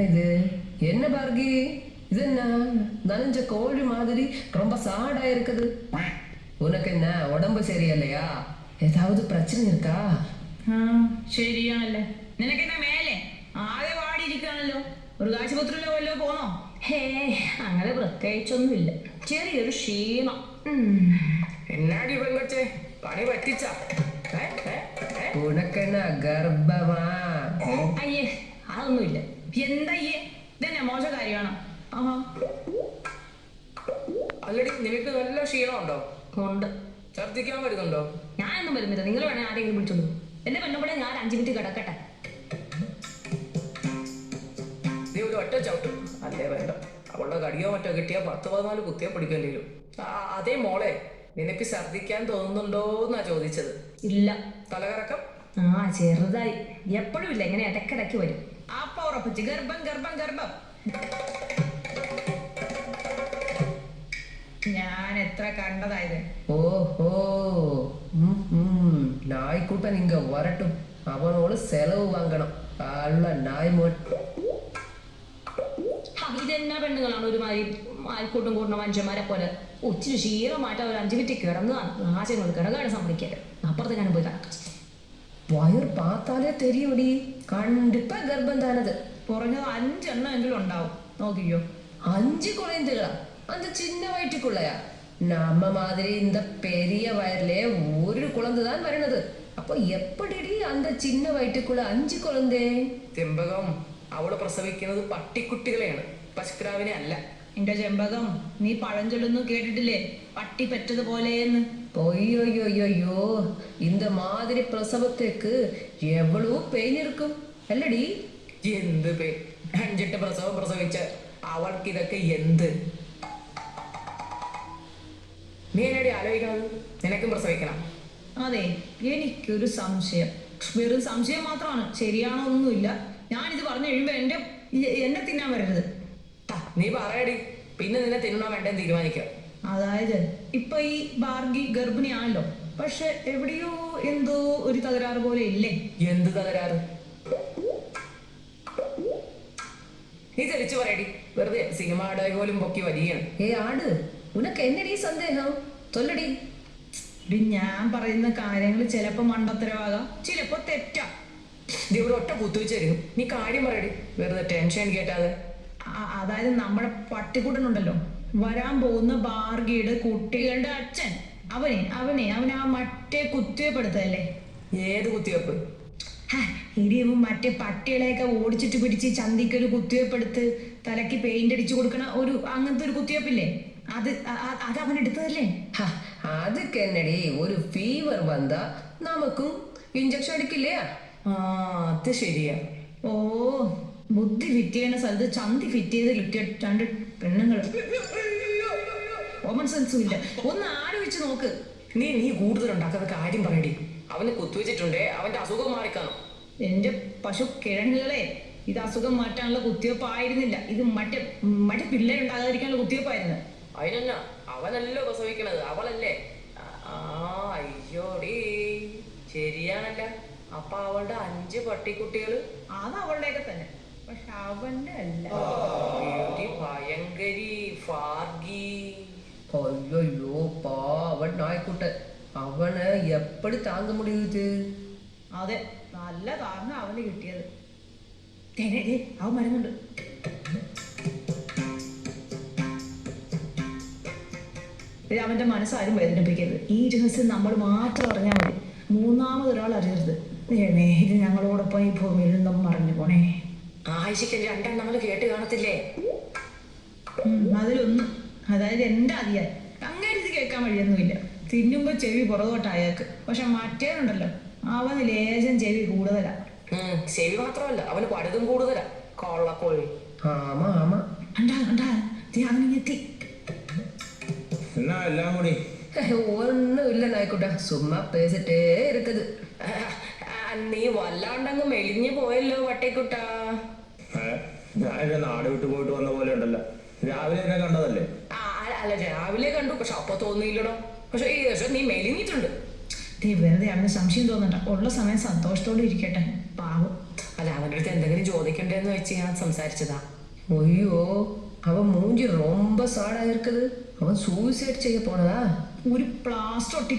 இது? என்ன பார்கி, இது என்ன நனைஞ்ச கோழி மாதிரி ரொம்ப சாடா இருக்குது? உனக்கு என்ன உடம்பு சரியில்லையா? ஏதாவது பிரச்சனை இருக்கா? ശരിയാണല്ലേ. നിനക്കെന്നാ മേലെ ആകെ വാടിയിരിക്കുകയാണല്ലോ. ഒരു ആശുപത്രിയിലോ വല്ലോ പോന്നോ? ഹേ, അങ്ങനെ പ്രത്യേകിച്ചൊന്നുമില്ല, ചെറിയൊരു ക്ഷീണം. എന്നാടി പെങ്കൊച്ചേ, പണി പറ്റിച്ച? ഉനക്കെന്നാ ഗർഭമാ? അയ്യേ, അതൊന്നുമില്ല. എന്തയ്യേ, ഇതെന്നെ മോശ കാര്യമാണോ? അല്ലടി, നിനക്ക് നല്ല ക്ഷീണമുണ്ടോ? ഉണ്ട്. ഛർദ്ദിക്കാൻ വരുന്നുണ്ടോ? ഞാനൊന്നും വരുന്നില്ല, നിങ്ങൾ വേണേ ആരെങ്കിലും വിളിച്ചോളൂ. എന്റെ പെണ്ണുപോലെ ഞാൻ 5 മിനിറ്റ് കിടക്കട്ടെ. നീ ഒരു ഒറ്റ ചവിട്ടും അല്ലേ വേണ്ട. അവളുടെ കടിയോ മറ്റോ കിട്ടിയാൽ 10-14 കുത്തിയെ പിടിക്കേണ്ടി വരും. അതേ മോളെ, നിനക്ക് ഛർദ്ദിക്കാൻ തോന്നുന്നുണ്ടോന്നാ ചോദിച്ചത്. ഇല്ല. തലകറക്കം? ചെറുതായി. എപ്പോഴും ഇല്ല, ഇങ്ങനെ ഇടക്കിടക്ക് വരും. അപ്പൊ ഉറപ്പിച്ച് ഗർഭം ഗർഭം ഗർഭം. ഞാൻ എത്ര കണ്ടതായത്. ഓഹോ, നായ്ക്കുട്ടൻ ഇങ്ങ വരട്ടും. അവനോട് ചെലവ് വാങ്ങണം. അള്ള നായ്മോൻ. ഇതെന്നാ പെണ്ണുങ്ങളാണ് ഒരുമാതിരി ആൽക്കൂട്ടും കൂടുന്ന മനുഷ്യന്മാരെ പോലെ. ഒച്ചിരി ക്ഷീണം മാറ്റാൻ ഒരു 5 മിനിറ്റ് കിടന്നതാണ്. ആശയങ്ങൾ കിടക്കാണ് സമ്മതിക്കാറ്. അപ്പുറത്ത് ഞാൻ പോയി കിടക്കാം. വയർ പാത്താലേ തെരിയോടി, കണ്ടിപ്പാ ഗർഭം താനത്. കുറഞ്ഞത് 5 എണ്ണമെങ്കിലും ഉണ്ടാവും. നോക്കിക്കോ. 5 குழந்தைகளா? அந்த சின்ன வயிற்றுக்குள்ளையா? நம்ம மாதிரி இந்த பெரிய வயர்லே ஒரு குழந்தை தான் வருന്നത്. அப்போ எப்படி அந்த சின்ன വയറ്റുക്കുള്ള 5 കുഴന്തേ? ചെമ്പകം, അവള് പ്രസവിക്കുന്നത് പട്ടിക്കുട്ടികളെയാണ്, പശുക്രാവിനെ അല്ല. എന്റെ ചെമ്പകം, നീ പഴഞ്ചൊല്ലൊന്നും കേട്ടിട്ടില്ലേ? പട്ടി പെറ്റതുപോലെയെന്ന്. ഒയ്യോയ്യോയ്യോ, இந்த மாதிரி പ്രസവത്തേക്ക് എവളോ പെയിൻ ഇരിക്കും അല്ലടി? എന്ത് പെയിൻ? 5-8 പ്രസവം പ്രസവിച്ച അവൾക്ക് ഇതൊക്കെ എന്ത്? നീ എന്നടി ആലോചിക്കണത്? നിനക്കും പ്രസവിക്കണം? അതെ, എനിക്കൊരു സംശയം. വെറും സംശയം മാത്രമാണ്, ശരിയാണോ ഒന്നുമില്ല. ഞാനിത് പറഞ്ഞു കഴിയുമ്പോ എന്നെ തിന്നാൻ വരരുത്. നീ പറയടി, പിന്നെ നിന്നെ തിന്നണോ വേണ്ടെന്ന് തീരുമാനിക്കാം. അതായത് ഇപ്പൊ ഈ ബാർഗി ഗർഭിണിയാണല്ലോ, പക്ഷെ എവിടെയോ എന്തോ ഒരു തകരാറ് പോലെ ഇല്ലേ? എന്ത് തകരാറ്? നീ തെളിച്ചു പറയടി, വെറുതെ സിനിമ ഡയലോഗ് പോലും പൊക്കി വരികയാണ്. ആട്, ഉനക്ക് എന്നടി സന്ദേഹം? തൊല്ലടി. ഞാൻ പറയുന്ന കാര്യങ്ങൾ ചിലപ്പോ മണ്ടത്തരമാകാം, ചിലപ്പോ തെറ്റാ. ഇവിടെ ഒറ്റ കുത്തുവെച്ചായിരുന്നു. നീ കാര്യം പറയടി, വെറുതെ ടെൻഷൻ കേട്ടാതെ. അതായത് നമ്മുടെ പട്ടിക്കുട്ടനുണ്ടല്ലോ, വരാൻ പോകുന്ന ബാർഗിയുടെ കുട്ടികളുടെ അച്ഛൻ, അവനെ ആ മറ്റേ കുത്തിവെപ്പെടുത്തല്ലേ? ഏത് കുത്തിവെപ്പ്? ഇടിയുമ്പോ മറ്റേ പട്ടികളെയൊക്കെ ഓടിച്ചിട്ട് പിടിച്ച് ചന്തിക്കൊരു കുത്തിവെപ്പെടുത്ത് തലയ്ക്ക് പെയിന്റ് അടിച്ചു കൊടുക്കണ ഒരു അങ്ങനത്തെ ഒരു കുത്തിവെപ്പില്ലേ? അത് അവൻ എടുത്തതല്ലേ? அதுக்கு என்னடி, ஒரு ஃபீவர் வந்தா நமக்கும் ഇഞ്ചക്ഷൻ അടിക്കില്ലേ? അത് ശരിയാ. ഓ, ബുദ്ധി ഫിറ്റ് ചെയ്യുന്ന സ്ഥലത്ത് ചന്തി ഫിറ്റ് ചെയ്ത് രണ്ട് പെണ്ണുങ്ങൾ. കോമൺ സെൻസും ഇല്ല. ഒന്ന് ആലോചിച്ച് നോക്ക്. നീ കൂടുതലുണ്ടാക്കുന്ന കാര്യം പറയടി. അവന് കുത്തിവെച്ചിട്ടുണ്ടേ, അവന്റെ അസുഖം മാറിക്കാണോ? എന്റെ പശു കിഴങ്ങുകളെ, ഇത് അസുഖം മാറ്റാനുള്ള കുത്തിവെപ്പ് ആയിരുന്നില്ല. ഇത് മറ്റേ പിള്ളേരുണ്ടാകാതിരിക്കാനുള്ള കുത്തിവെപ്പായിരുന്നു. അതിനെന്നാ, അവനല്ലോ പ്രസവിക്കണത്, അവളല്ലേ? അയ്യോടി, ശരിയാണല്ല. അപ്പൊ അവളുടെ 5 പട്ടിക്കുട്ടികള് അത് അവളുടെയൊക്കെ തന്നെ, പക്ഷെ അവന്റെ അല്ല. ഭയങ്കരി ഫാർഗി. അയ്യോ പാവൻ നായ്ക്കുട്ടൻ, അവന് എപ്പടി താങ്ക മുടിയത്? അതെ, നല്ല കാരണം അവന് കിട്ടിയത്. അവൻ മരുന്നുണ്ട്. അവന്റെ മനസ്സാരും വേദനിപ്പിക്കരുത്. ഈ രഹസ്യം നമ്മൾ മാത്രം അറിഞ്ഞാൽ മതി, 3ാമതൊരാൾ അറിയരുത്. ഇത് ഞങ്ങളോടൊപ്പം ഈ ഭൂമിയിൽ നിന്നും മറഞ്ഞു പോണേ. ആയിഷയ്ക്ക് 2 എണ്ണങ്ങൾ കേട്ട് കാണത്തില്ലേ? അതിലൊന്ന്, അതായത് എന്റെ അതിയാൽ അങ്ങനെ ഇത് കേൾക്കാൻ വഴിയൊന്നുമില്ല. തിന്നുമ്പോ ചെവി പുറകോട്ട് അയാൾക്ക്. പക്ഷെ മറ്റേനുണ്ടല്ലോ, അവന് ലേശം ചെവി കൂടുതലാ. ചെവി മാത്രമല്ല, അവന് പടുതും കൂടുതലാ. കൊള്ളക്കൊള്ളി. അവനെത്തി. ഒന്നും ഇല്ല നായിക്കോട്ടെ, സുമ്മാ പേസിട്ടേ ഇരിക്കത്. നീ വല്ലാണ്ടങ്ങ് മെലിഞ്ഞു പോയല്ലോ പട്ടിക്കുട്ടാ. ഞാനിത് നാട് വിട്ടു പോയിട്ട് വന്ന പോലെ ഉണ്ടല്ലോ. രാവിലെ എന്നെ കണ്ടതല്ലേ? അല്ല, രാവിലെ കണ്ടു, പക്ഷെ അപ്പൊ തോന്നിയില്ലടോ. പക്ഷെ നീ മെലിഞ്ഞിട്ടുണ്ട്. ദേ വെറുതെ അവന് സംശയം തോന്നണ്ട, ഉള്ള സമയം സന്തോഷത്തോടെ ഇരിക്കട്ടെ, പാവം. അല്ല, അവൻ്റെ അടുത്ത് എന്തെങ്കിലും ചോദിക്കണ്ടേന്ന് വെച്ച് ഞാൻ സംസാരിച്ചതാ. ஐயோ அவன் மூஞ்சி ரொம்ப சாடா இருக்குது. அவன் சூசைட் செய்ய போனதா? ഒരു പ്ലാസ്റ്റർ ഒട്ടി